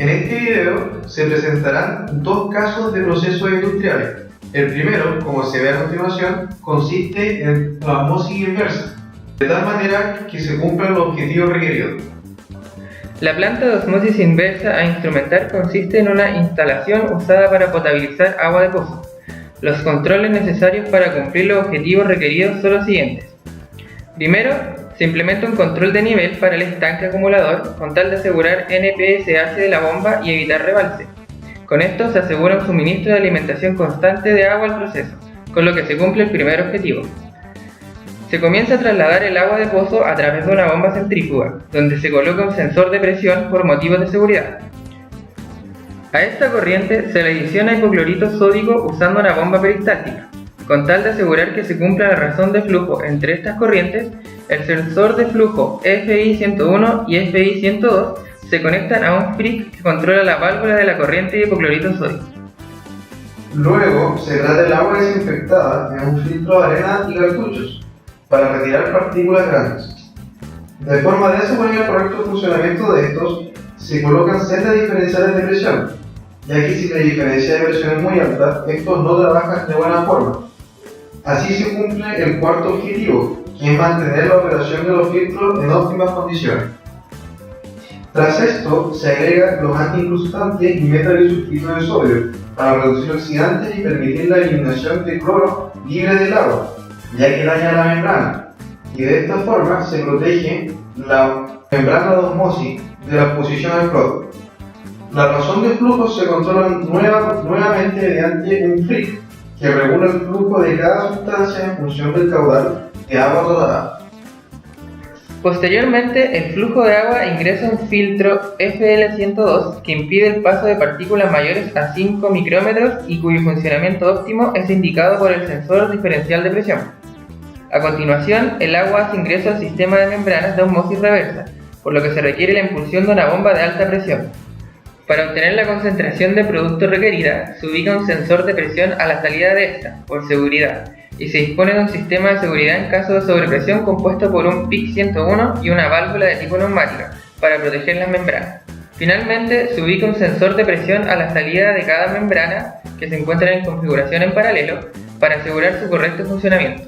En este video se presentarán dos casos de procesos industriales. El primero, como se ve a continuación, consiste en la osmosis inversa, de tal manera que se cumplan los objetivos requeridos. La planta de osmosis inversa a instrumentar consiste en una instalación usada para potabilizar agua de pozo. Los controles necesarios para cumplir los objetivos requeridos son los siguientes. Primero, se implementa un control de nivel para el estanque acumulador con tal de asegurar NPSH de la bomba y evitar rebalse. Con esto se asegura un suministro de alimentación constante de agua al proceso, con lo que se cumple el primer objetivo. Se comienza a trasladar el agua de pozo a través de una bomba centrífuga, donde se coloca un sensor de presión por motivos de seguridad. A esta corriente se le adiciona hipoclorito sódico usando una bomba peristáltica. Con tal de asegurar que se cumpla la razón de flujo entre estas corrientes, el sensor de flujo FI101 y FI102 se conectan a un FRIC que controla la válvula de la corriente de hipoclorito sódico. Luego se trata el agua desinfectada en un filtro de arena y cartuchos para retirar partículas grandes. De forma de asegurar el correcto funcionamiento de estos, se colocan celdas diferenciales de presión, ya que si la diferencia de presión es muy alta, estos no trabajan de buena forma. Así se cumple el cuarto objetivo, que es mantener la operación de los filtros en óptimas condiciones. Tras esto, se agrega los antiincrustantes y metalisulfito de sodio para reducir oxidantes y permitir la eliminación de cloro libre del agua, ya que daña la membrana, y de esta forma se protege la membrana de osmosis de la exposición al cloro. La razón de flujo se controla nuevamente mediante un FRIC, que regula el flujo de cada sustancia en función del caudal de agua tratada. Posteriormente, el flujo de agua ingresa a un filtro FL102 que impide el paso de partículas mayores a 5 micrómetros y cuyo funcionamiento óptimo es indicado por el sensor diferencial de presión. A continuación, el agua hace ingreso al sistema de membranas de osmosis reversa, por lo que se requiere la impulsión de una bomba de alta presión. Para obtener la concentración de producto requerida, se ubica un sensor de presión a la salida de esta, por seguridad, y se dispone de un sistema de seguridad en caso de sobrepresión compuesto por un PIC 101 y una válvula de tipo neumática, para proteger las membranas. Finalmente, se ubica un sensor de presión a la salida de cada membrana que se encuentra en configuración en paralelo, para asegurar su correcto funcionamiento.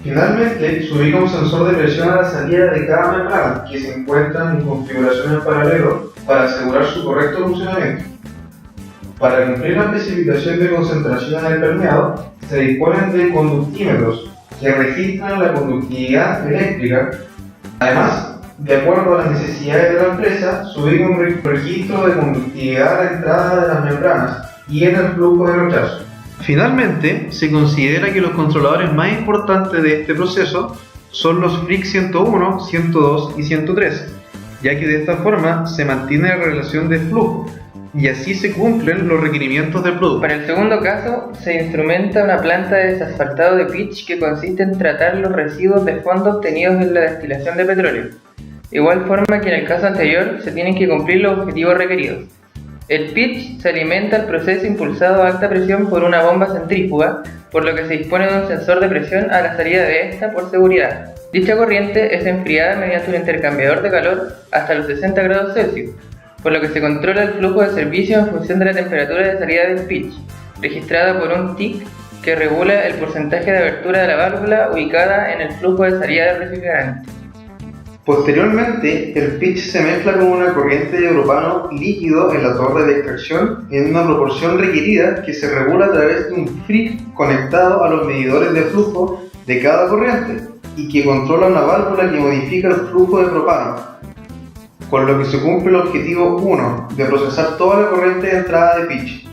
Finalmente, se ubica un sensor de presión a la salida de cada membrana que se encuentran en configuración en paralelo para asegurar su correcto funcionamiento. Para cumplir la especificación de concentración en el permeado, se disponen de conductímetros que registran la conductividad eléctrica. Además, de acuerdo a las necesidades de la empresa, se ubica un registro de conductividad a la entrada de las membranas y en el flujo de rechazo. Finalmente, se considera que los controladores más importantes de este proceso son los FRIC 101, 102 y 103, ya que de esta forma se mantiene la relación de flujo y así se cumplen los requerimientos del producto. Para el segundo caso, se instrumenta una planta de desasfaltado de pitch que consiste en tratar los residuos de fondo obtenidos en la destilación de petróleo. De igual forma que en el caso anterior, se tienen que cumplir los objetivos requeridos. El pitch se alimenta al proceso impulsado a alta presión por una bomba centrífuga, por lo que se dispone de un sensor de presión a la salida de esta por seguridad. Dicha corriente es enfriada mediante un intercambiador de calor hasta los 60 grados Celsius, por lo que se controla el flujo de servicio en función de la temperatura de salida del pitch, registrada por un TIC que regula el porcentaje de abertura de la válvula ubicada en el flujo de salida del refrigerante. Posteriormente, el pitch se mezcla con una corriente de propano líquido en la torre de extracción en una proporción requerida que se regula a través de un FRIC conectado a los medidores de flujo de cada corriente y que controla una válvula que modifica el flujo de propano, con lo que se cumple el objetivo 1 de procesar toda la corriente de entrada de pitch.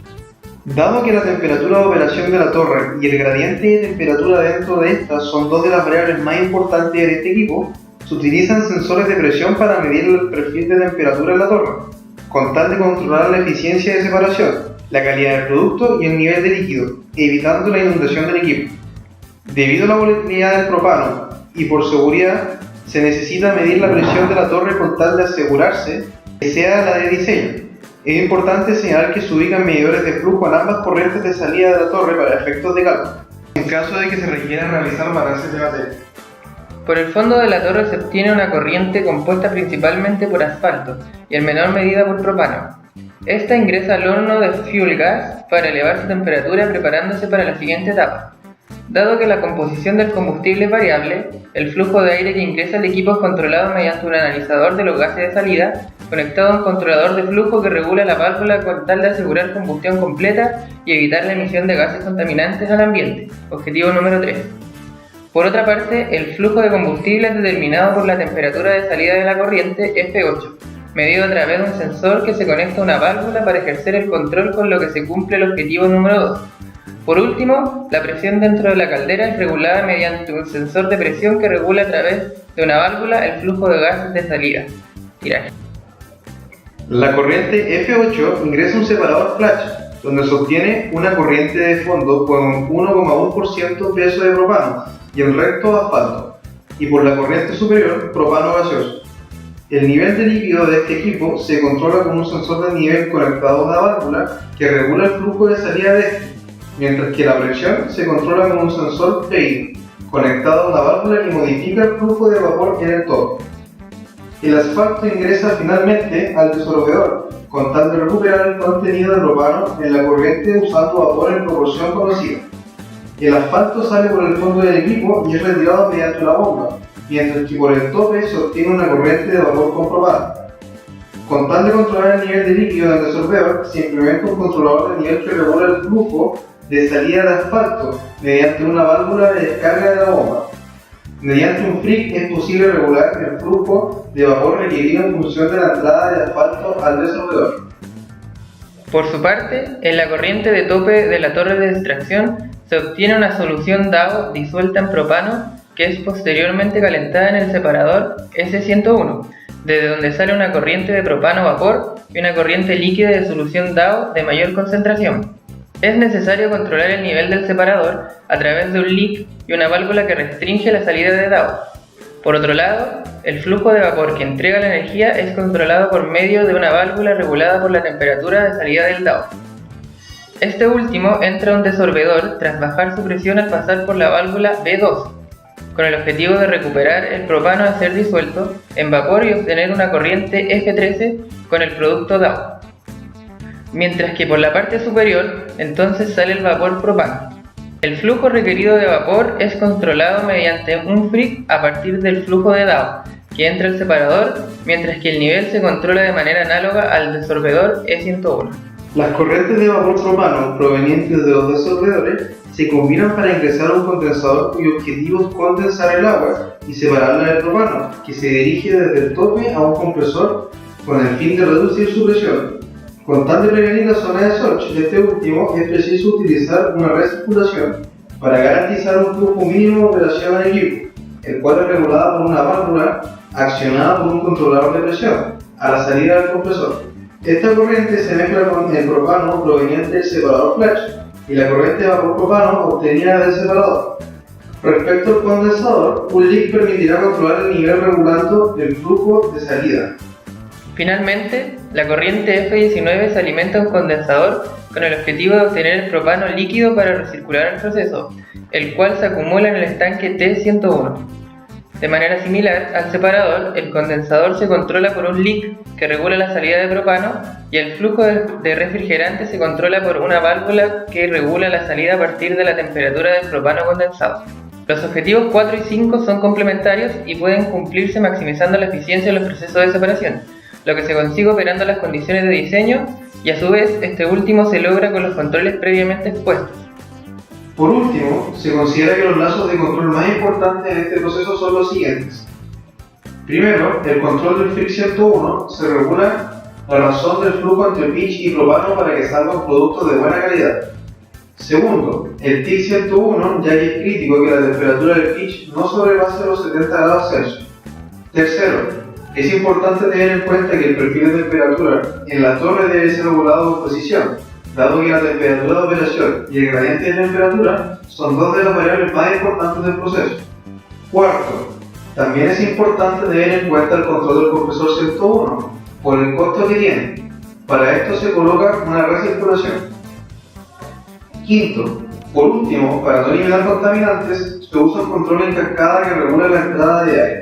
Dado que la temperatura de operación de la torre y el gradiente de temperatura dentro de esta son dos de las variables más importantes de este equipo, se utilizan sensores de presión para medir el perfil de temperatura en la torre, con tal de controlar la eficiencia de separación, la calidad del producto y el nivel de líquido, evitando la inundación del equipo. Debido a la volatilidad del propano y por seguridad, se necesita medir la presión de la torre con tal de asegurarse que sea la de diseño. Es importante señalar que se ubican medidores de flujo en ambas corrientes de salida de la torre para efectos de cálculo, en caso de que se requiera realizar balances de batería. Por el fondo de la torre se obtiene una corriente compuesta principalmente por asfalto y en menor medida por propano. Esta ingresa al horno de fuel gas para elevar su temperatura preparándose para la siguiente etapa. Dado que la composición del combustible es variable, el flujo de aire que ingresa al equipo es controlado mediante un analizador de los gases de salida, conectado a un controlador de flujo que regula la válvula con tal de asegurar combustión completa y evitar la emisión de gases contaminantes al ambiente. Objetivo número 3. Por otra parte, el flujo de combustible es determinado por la temperatura de salida de la corriente F8, medido a través de un sensor que se conecta a una válvula para ejercer el control, con lo que se cumple el objetivo número 2. Por último, la presión dentro de la caldera es regulada mediante un sensor de presión que regula a través de una válvula el flujo de gases de salida. Tiraje. La corriente F8 ingresa a un separador flash, donde se obtiene una corriente de fondo con 1,1% peso de propano y el resto asfalto, y por la corriente superior propano gaseoso. El nivel de líquido de este equipo se controla con un sensor de nivel conectado a una válvula que regula el flujo de salida de este, mientras que la presión se controla con un sensor PI conectado a una válvula que modifica el flujo de vapor en el tope. El asfalto ingresa finalmente al desorbedor, con tal de recuperar el contenido de propano en la corriente usando vapor en proporción conocida. El asfalto sale por el fondo del equipo y es retirado mediante una bomba, mientras que por el tope se obtiene una corriente de vapor con propano. Con tal de controlar el nivel de líquido del desorbedor, se implementa un controlador de nivel que regula el flujo de salida de asfalto mediante una válvula de descarga de la bomba. Mediante un FRIC es posible regular el flujo de vapor requerido en función de la entrada de asfalto al desorbedor. Por su parte, en la corriente de tope de la torre de extracción se obtiene una solución DAO disuelta en propano que es posteriormente calentada en el separador S101, desde donde sale una corriente de propano-vapor y una corriente líquida de solución DAO de mayor concentración. Es necesario controlar el nivel del separador a través de un leak y una válvula que restringe la salida de DAO. Por otro lado, el flujo de vapor que entrega la energía es controlado por medio de una válvula regulada por la temperatura de salida del DAO. Este último entra a un desorbedor tras bajar su presión al pasar por la válvula B2, con el objetivo de recuperar el propano a ser disuelto en vapor y obtener una corriente F13 con el producto DAO. Mientras que por la parte superior, entonces sale el vapor propano. El flujo requerido de vapor es controlado mediante un FRIC a partir del flujo de DAO, que entra al separador, mientras que el nivel se controla de manera análoga al desorbedor E101. Las corrientes de vapor propano provenientes de los desorbedores se combinan para ingresar a un condensador cuyo objetivo es condensar el agua y separarla del propano, que se dirige desde el tope a un compresor con el fin de reducir su presión. Con tal de prevenir la zona de Soch de este último, es preciso utilizar una recirculación para garantizar un flujo mínimo de operación en equipo, el cual es regulado por una válvula accionada por un controlador de presión a la salida del compresor. Esta corriente se mezcla con el propano proveniente del separador flash y la corriente de vapor propano obtenida del separador. Respecto al condensador, un leak permitirá controlar el nivel regulando el flujo de salida. Finalmente, la corriente F19 se alimenta a un condensador con el objetivo de obtener el propano líquido para recircular el proceso, el cual se acumula en el estanque T101. De manera similar al separador, el condensador se controla por un leak que regula la salida de propano y el flujo de refrigerante se controla por una válvula que regula la salida a partir de la temperatura del propano condensado. Los objetivos 4 y 5 son complementarios y pueden cumplirse maximizando la eficiencia de los procesos de separación, lo que se consigue operando las condiciones de diseño y a su vez este último se logra con los controles previamente expuestos. Por último, se considera que los lazos de control más importantes en este proceso son los siguientes. Primero, el control del FRIC 101 se regula la razón del flujo entre pitch y propano para que salga un producto de buena calidad. Segundo, el TIC 101, ya que es crítico que la temperatura del pitch no sobrepase los 70 grados Celsius. Tercero, es importante tener en cuenta que el perfil de temperatura en la torre debe ser regulado con precisión, dado que la temperatura de operación y el gradiente de temperatura son dos de las variables más importantes del proceso. Cuarto, también es importante tener en cuenta el control del compresor 101, por el costo que tiene. Para esto se coloca una recirculación. Quinto, por último, para no eliminar contaminantes, se usa un control en cascada que regula la entrada de aire.